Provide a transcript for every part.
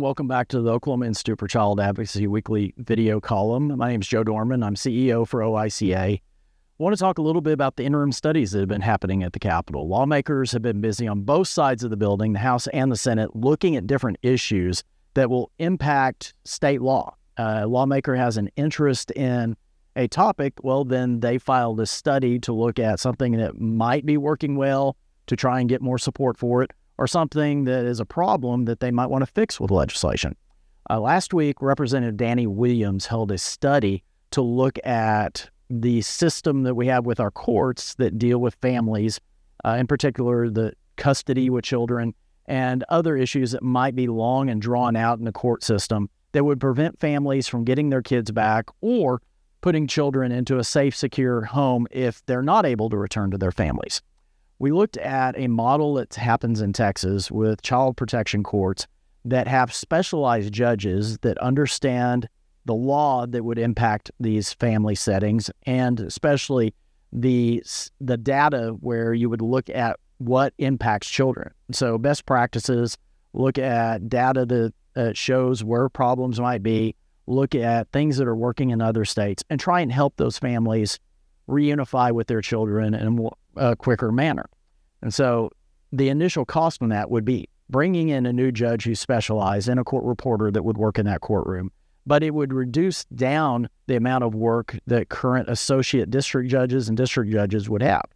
welcome back to the Oklahoma Institute for Child Advocacy weekly video column. My name is Joe Dorman. I'm CEO for OICA. I want to talk a little bit about the interim studies that have been happening at the Capitol. Lawmakers have been busy on both sides of the building, the House and the Senate, looking at different issues that will impact state law. A lawmaker has an interest in a topic, well, then they filed a study to look at something that might be working well to try and get more support for it, or something that is a problem that they might want to fix with legislation. Last week, Representative Danny Williams held a study to look at the system that we have with our courts that deal with families, in particular the custody with children and other issues that might be long and drawn out in the court system that would prevent families from getting their kids back or putting children into a safe, secure home if they're not able to return to their families. We looked at a model that happens in Texas with child protection courts that have specialized judges that understand the law that would impact these family settings, and especially the data where you would look at what impacts children. So best practices, look at data that shows where problems might be, look at things that are working in other states, and try and help those families reunify with their children in a quicker manner. And so the initial cost on that would be bringing in a new judge who specialized and a court reporter that would work in that courtroom, but it would reduce down the amount of work that current associate district judges and district judges would have.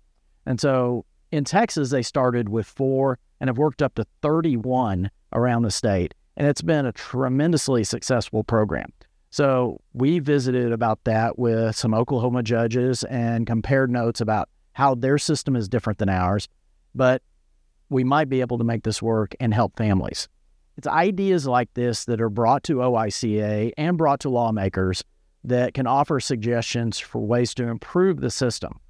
And so in Texas, they started with 4 and have worked up to 31 around the state, and it's been a tremendously successful program. So we visited about that with some Oklahoma judges and compared notes about how their system is different than ours, but we might be able to make this work and help families. It's ideas like this that are brought to OICA and brought to lawmakers that can offer suggestions for ways to improve the system.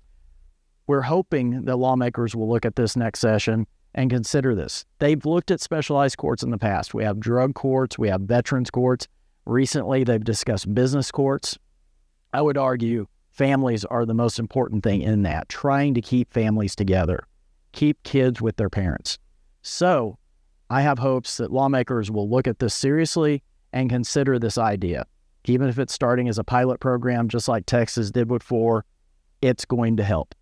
We're hoping that lawmakers will look at this next session and consider this. They've looked at specialized courts in the past. We have drug courts, we have veterans courts. Recently, they've discussed business courts. I would argue families are the most important thing in that, trying to keep families together, keep kids with their parents. So I have hopes that lawmakers will look at this seriously and consider this idea. Even if it's starting as a pilot program, just like Texas did before, it's going to help.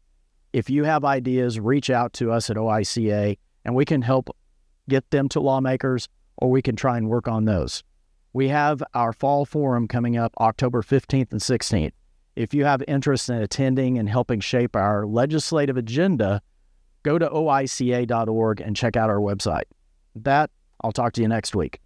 If you have ideas, reach out to us at OICA, and we can help get them to lawmakers, or we can try and work on those. We have our fall forum coming up October 15th and 16th. If you have interest in attending and helping shape our legislative agenda, go to oica.org and check out our website. With that, I'll talk to you next week.